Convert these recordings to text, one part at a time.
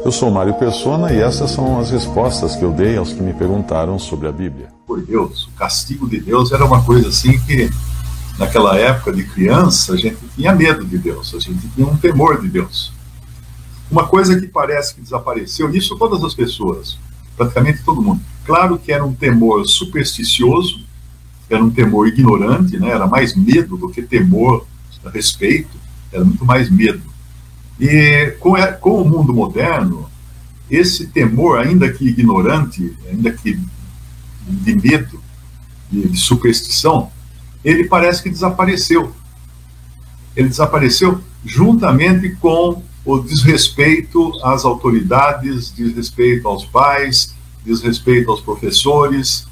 Eu sou Mário Persona e essas são as respostas que eu dei aos que me perguntaram sobre a Bíblia. Por Deus, o castigo de Deus era uma coisa assim que, naquela época de criança, a gente tinha medo de Deus, a gente tinha um temor de Deus. Uma coisa que parece que desapareceu, isso todas as pessoas, praticamente todo mundo. Claro que era um temor supersticioso, era um temor ignorante, né? Era mais medo do que temor a respeito, era muito mais medo. E com o mundo moderno, esse temor, ainda que ignorante, ainda que de medo, de superstição, ele parece que desapareceu. Ele desapareceu juntamente com o desrespeito às autoridades, desrespeito aos pais, desrespeito aos professores.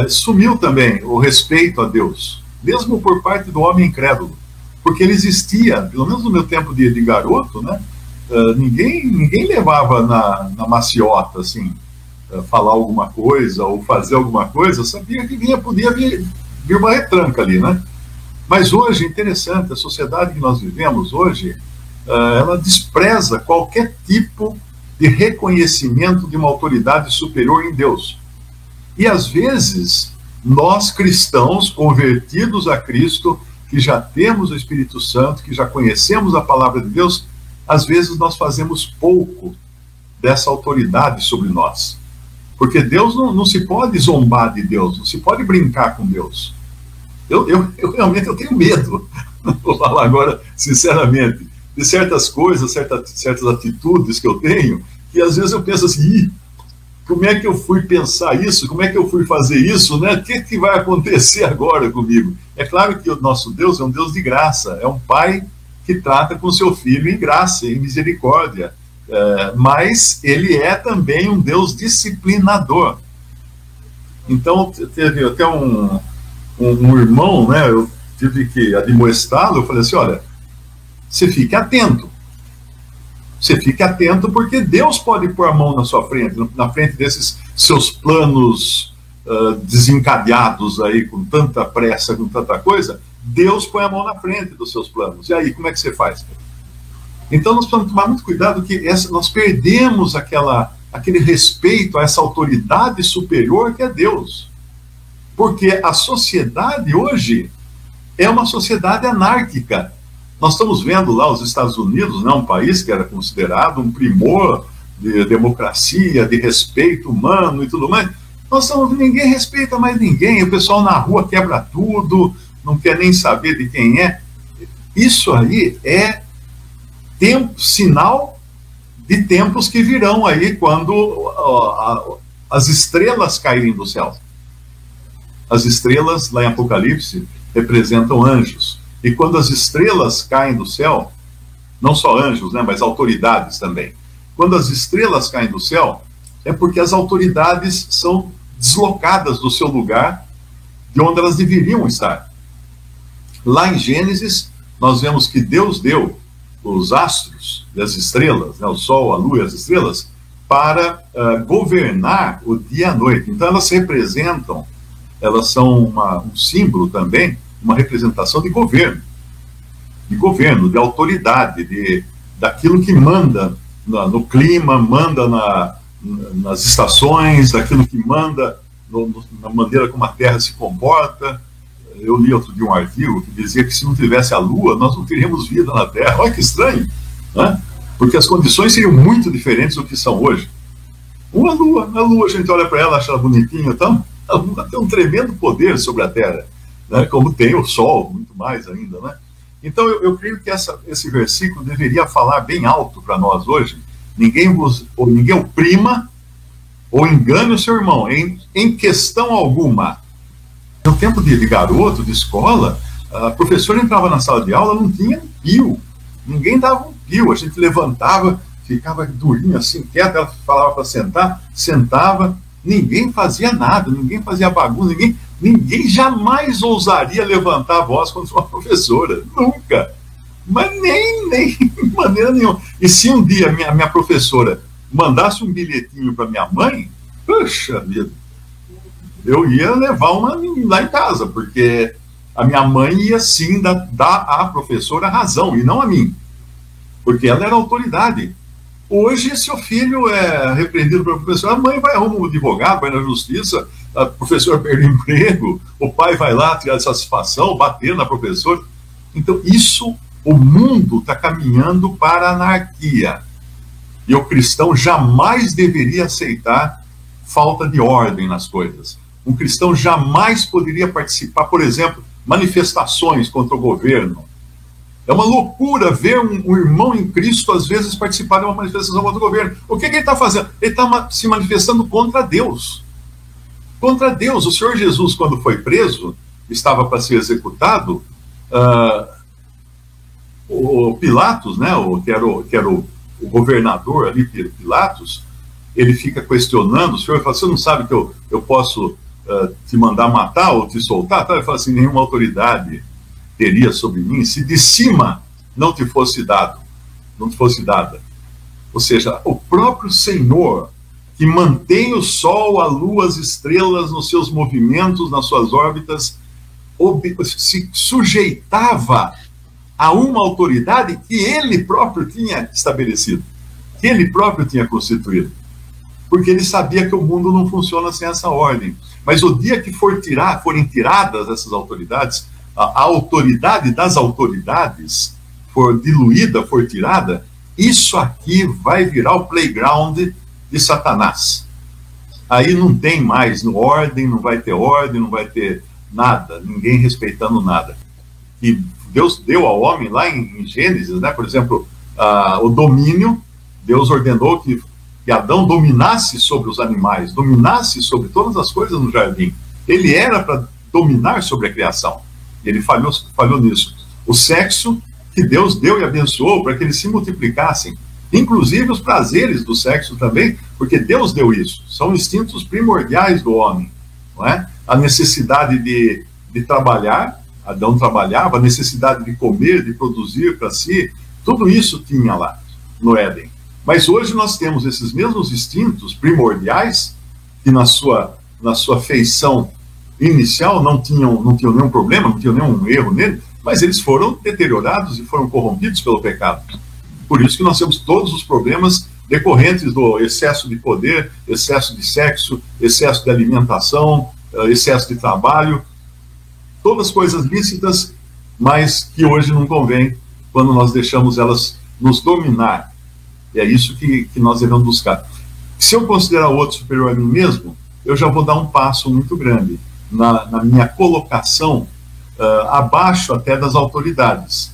Sumiu também o respeito a Deus, mesmo por parte do homem incrédulo. Porque ele existia, pelo menos no meu tempo de garoto, né? Ninguém levava na maciota, assim, falar alguma coisa ou fazer alguma coisa, sabia que podia vir uma retranca ali, né? Mas hoje, interessante, a sociedade que nós vivemos hoje, ela despreza qualquer tipo de reconhecimento de uma autoridade superior em Deus. E às vezes, nós cristãos, convertidos a Cristo, que já temos o Espírito Santo, que já conhecemos a palavra de Deus, às vezes nós fazemos pouco dessa autoridade sobre nós. Porque Deus não se pode zombar de Deus, não se pode brincar com Deus. Eu realmente tenho medo, vou falar agora sinceramente, de certas coisas, certas atitudes que eu tenho, que às vezes eu penso assim, como é que eu fui pensar isso? Como é que eu fui fazer isso? Né? O que vai acontecer agora comigo? É claro que o nosso Deus é um Deus de graça, é um pai que trata com seu filho em graça, em misericórdia, mas ele é também um Deus disciplinador. Então, teve até um irmão, né, eu tive que admoestá-lo, eu falei assim, olha, você fique atento. Você fique atento porque Deus pode pôr a mão na sua frente, na frente desses seus planos desencadeados aí, com tanta pressa, com tanta coisa, Deus põe a mão na frente dos seus planos. E aí, como é que você faz? Então nós precisamos tomar muito cuidado que nós perdemos aquele respeito a essa autoridade superior que é Deus. Porque a sociedade hoje é uma sociedade anárquica. Nós estamos vendo lá os Estados Unidos, né, um país que era considerado um primor de democracia, de respeito humano e tudo mais. Nós estamos vendo, ninguém respeita mais ninguém, o pessoal na rua quebra tudo, não quer nem saber de quem é. Isso aí é sinal de tempos que virão aí, quando as estrelas caírem do céu. As estrelas, lá em Apocalipse, representam anjos. E quando as estrelas caem do céu, não só anjos, né, mas autoridades também. Quando as estrelas caem do céu, é porque as autoridades são deslocadas do seu lugar, de onde elas deveriam estar. Lá em Gênesis, nós vemos que Deus deu os astros e as estrelas, né, o sol, a lua e as estrelas, para governar o dia e a noite. Então elas representam, elas são um símbolo também, uma representação de governo, de autoridade, daquilo que manda no clima, manda nas estações, daquilo que manda na maneira como a Terra se comporta. Eu li outro dia um artigo que dizia que se não tivesse a Lua, nós não teríamos vida na Terra. Olha que estranho, né? Porque as condições seriam muito diferentes do que são hoje. A Lua, a gente olha para ela, acha ela bonitinha, então, a Lua tem um tremendo poder sobre a Terra, né? Como tem o Sol, muito mais ainda, né? Então eu creio que esse versículo deveria falar bem alto para nós hoje. Ninguém oprima ou engane o seu irmão em questão alguma. No tempo de garoto, de escola, a professora entrava na sala de aula, não tinha um pio, ninguém dava um pio, a gente levantava, ficava durinho assim, quieto, ela falava para sentar, sentava, ninguém fazia nada, ninguém fazia bagunça, ninguém jamais ousaria levantar a voz contra uma professora, nunca, mas nem de maneira nenhuma. E se um dia minha professora mandasse um bilhetinho para minha mãe, puxa vida, eu ia levar uma lá em casa, porque a minha mãe ia sim dar à professora razão, e não a mim. porque ela era autoridade. Hoje, se o filho é repreendido pelo professor, a mãe vai arrumar um advogado, vai na justiça, o professor perde o emprego, o pai vai lá tirar satisfação, bater na professora. Então, o mundo está caminhando para a anarquia. E o cristão jamais deveria aceitar falta de ordem nas coisas. Um cristão jamais poderia participar, por exemplo, manifestações contra o governo. É uma loucura ver um irmão em Cristo, às vezes, participar de uma manifestação contra o governo. O que ele está fazendo? Ele está se manifestando contra Deus. Contra Deus. O Senhor Jesus, quando foi preso, estava para ser executado, o Pilatos, né, que era o governador ali, Pilatos, ele fica questionando, o Senhor fala, você não sabe que eu posso te mandar matar ou te soltar? Então, ele fala assim, nenhuma autoridade teria sobre mim se de cima não te fosse dada. Ou seja, o próprio Senhor, que mantém o Sol, a Lua, as estrelas nos seus movimentos, nas suas órbitas, se sujeitava a uma autoridade que ele próprio tinha estabelecido, que ele próprio tinha constituído, porque ele sabia que o mundo não funciona sem essa ordem. Mas o dia que forem tiradas essas autoridades, a autoridade das autoridades for diluída, for tirada, isso aqui vai virar o playground de Satanás. Aí não tem mais ordem, não vai ter nada, ninguém respeitando nada. E Deus deu ao homem lá em Gênesis, né, por exemplo, o domínio. Deus ordenou que Adão dominasse sobre os animais, dominasse sobre todas as coisas no jardim. Ele era para dominar sobre a criação. Ele falhou nisso. O sexo que Deus deu e abençoou para que eles se multiplicassem, inclusive os prazeres do sexo também, porque Deus deu isso. São instintos primordiais do homem, não é? A necessidade de trabalhar, Adão trabalhava, a necessidade de comer, de produzir para si, tudo isso tinha lá no Éden. Mas hoje nós temos esses mesmos instintos primordiais, que na sua feição inicial não tinham nenhum problema, não tinham nenhum erro nele, mas eles foram deteriorados e foram corrompidos pelo pecado. Por isso que nós temos todos os problemas decorrentes do excesso de poder, excesso de sexo, excesso de alimentação, excesso de trabalho, todas coisas lícitas, mas que hoje não convém quando nós deixamos elas nos dominar. E é isso que nós devemos buscar. Se eu considerar o outro superior a mim mesmo, eu já vou dar um passo muito grande na minha colocação abaixo até das autoridades,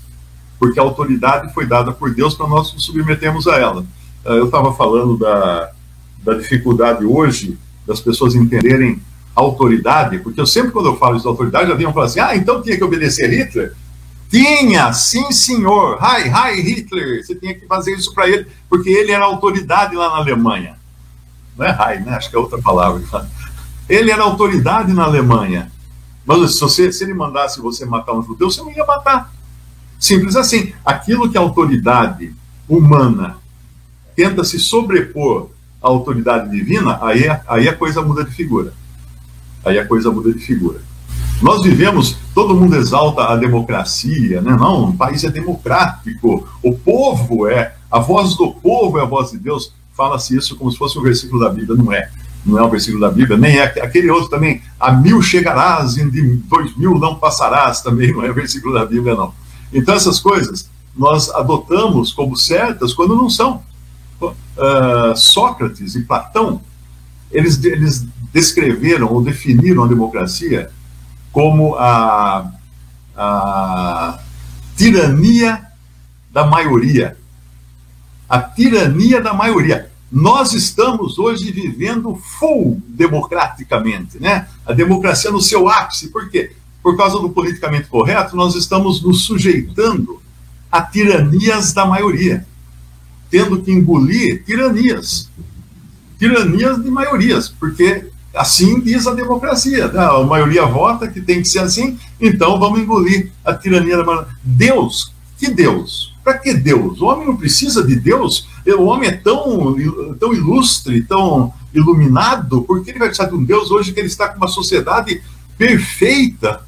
porque a autoridade foi dada por Deus para nós nos submetermos a ela. Eu estava falando da dificuldade hoje das pessoas entenderem a autoridade, porque quando eu falo de autoridade, já vinham falar assim, então tinha que obedecer Hitler? Tinha, sim senhor, Heil Hitler, você tinha que fazer isso para ele, porque ele era autoridade lá na Alemanha. Não é Heil, né? Acho que é outra palavra. Ele era autoridade na Alemanha. Mas se ele mandasse você matar um judeu, você não ia matar. Simples assim. Aquilo que a autoridade humana tenta se sobrepor à autoridade divina, aí a coisa muda de figura. Nós vivemos, todo mundo exalta a democracia, né? Não, o país é democrático, o povo a voz do povo é a voz de Deus. Fala-se isso como se fosse um versículo da Bíblia, não é um versículo da Bíblia, nem é aquele outro também, a 1000 chegarás e de 2000 não passarás, também não é versículo da Bíblia, não. Então essas coisas nós adotamos como certas quando não são. Sócrates e Platão, eles descreveram ou definiram a democracia como a tirania da maioria. A tirania da maioria. Nós estamos hoje vivendo full democraticamente, né? A democracia no seu ápice. Por quê? Por causa do politicamente correto, nós estamos nos sujeitando a tiranias da maioria, tendo que engolir tiranias de maiorias, porque assim diz a democracia, né? A maioria vota que tem que ser assim, então vamos engolir a tirania da maioria. Deus, que Deus? Para que Deus? O homem não precisa de Deus. O homem é tão ilustre, tão iluminado, porque ele vai precisar de um Deus hoje que ele está com uma sociedade perfeita,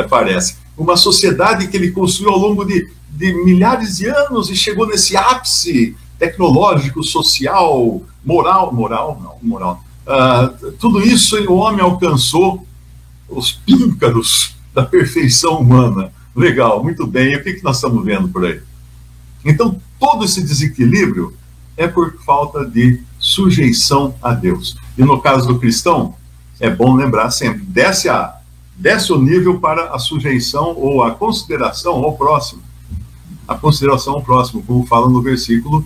parece. Uma sociedade que ele construiu ao longo de de milhares de anos e chegou nesse ápice tecnológico, social, moral. Tudo isso o homem alcançou os píncaros da perfeição humana. Legal, muito bem. E o que nós estamos vendo por aí? Então, todo esse desequilíbrio é por falta de sujeição a Deus. E no caso do cristão, é bom lembrar sempre, desce o nível para a sujeição ou a consideração ao próximo. A consideração ao próximo, como fala no versículo,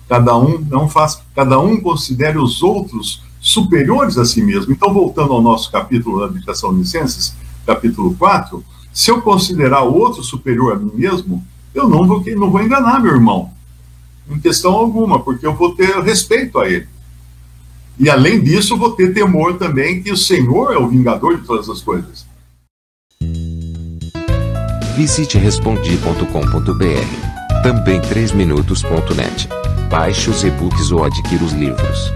cada um considere os outros superiores a si mesmo. Então, voltando ao nosso capítulo da Tessalonicenses, capítulo 4, se eu considerar o outro superior a mim mesmo, eu não vou enganar meu irmão, em questão alguma, porque eu vou ter respeito a ele. E além disso, vou ter temor também que o Senhor é o vingador de todas as coisas. Visite respondi.com.br. Também 3minutos.net. Baixe os e-books ou adquira os livros.